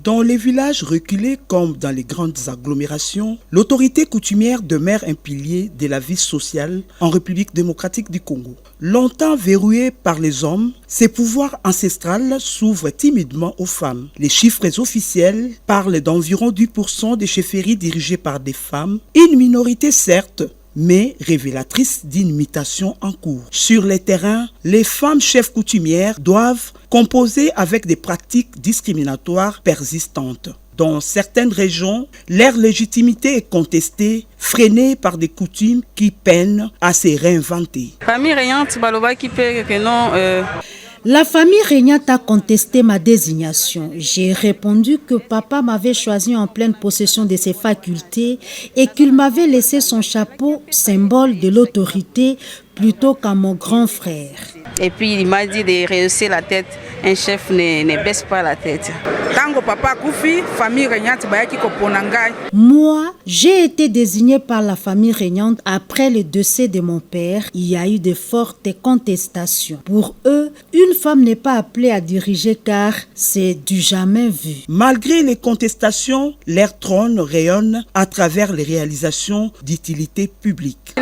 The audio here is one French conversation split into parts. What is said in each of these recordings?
Dans les villages reculés comme dans les grandes agglomérations, l'autorité coutumière demeure un pilier de la vie sociale en République démocratique du Congo. Longtemps verrouillé par les hommes, ces pouvoirs ancestrales s'ouvrent timidement aux femmes. Les chiffres officiels parlent d'environ 10% des chefferies dirigées par des femmes, une minorité certes, mais révélatrice d'une mutation en cours. Sur les terrains, les femmes chefs coutumières doivent composer avec des pratiques discriminatoires persistantes. Dans certaines régions, leur légitimité est contestée, freinée par des coutumes qui peinent à se réinventer. La famille régnante a contesté ma désignation. J'ai répondu que papa m'avait choisi en pleine possession de ses facultés et qu'il m'avait laissé son chapeau, symbole de l'autorité, plutôt qu'à mon grand frère. Et puis il m'a dit de rehausser la tête. Un chef ne baisse pas la tête. Moi, j'ai été désignée par la famille régnante après le décès de mon père. Il y a eu de fortes contestations. Pour eux, une femme n'est pas appelée à diriger car c'est du jamais vu. Malgré les contestations, leur trône rayonne à travers les réalisations d'utilité publique.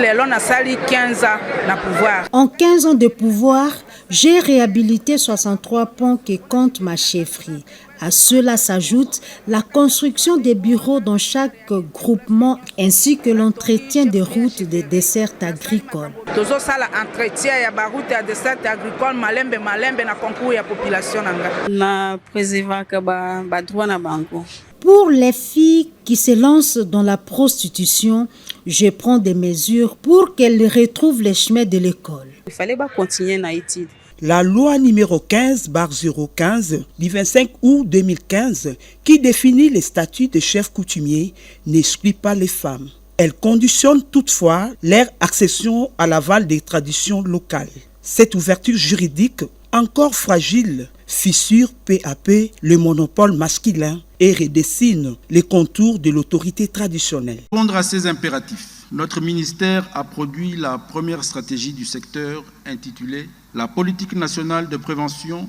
En 15 ans de pouvoir, j'ai réhabilité 63 ponts qui comptent ma chefferie. À cela s'ajoute la construction des bureaux dans chaque groupement ainsi que l'entretien des routes des dessertes agricoles. Pour les filles qui se lancent dans la prostitution, je prends des mesures pour qu'elles retrouvent les chemins de l'école. Il fallait continuer dans l'étude. La loi numéro 15/015 du 25 août 2015 qui définit les statuts de chefs coutumiers n'exclut pas les femmes. Elle conditionne toutefois leur accession à l'aval des traditions locales. Cette ouverture juridique, encore fragile, fissure peu à peu le monopole masculin et redessine les contours de l'autorité traditionnelle. Pour répondre à ces impératifs, notre ministère a produit la première stratégie du secteur intitulée « La politique nationale de prévention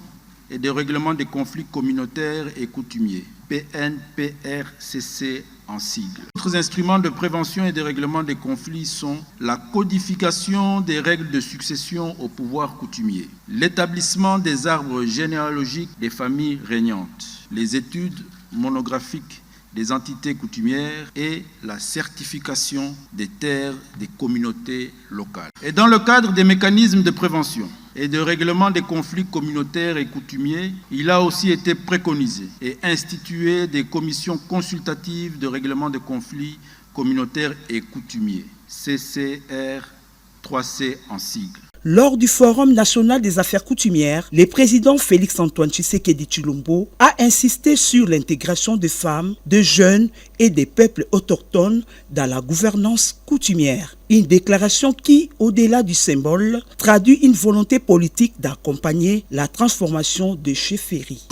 et de règlement des conflits communautaires et coutumiers », PNPRCC en sigle. D'autres instruments de prévention et de règlement des conflits sont la codification des règles de succession au pouvoir coutumier, l'établissement des arbres généalogiques des familles régnantes, les études monographiques des entités coutumières et la certification des terres des communautés locales. Et dans le cadre des mécanismes de prévention et de règlement des conflits communautaires et coutumiers, il a aussi été préconisé et institué des commissions consultatives de règlement des conflits communautaires et coutumiers, CCR3C en sigle. Lors du Forum national des affaires coutumières, le président Félix-Antoine Tshisekedi Tshilombo a insisté sur l'intégration des femmes, des jeunes et des peuples autochtones dans la gouvernance coutumière. Une déclaration qui, au-delà du symbole, traduit une volonté politique d'accompagner la transformation des chefferies.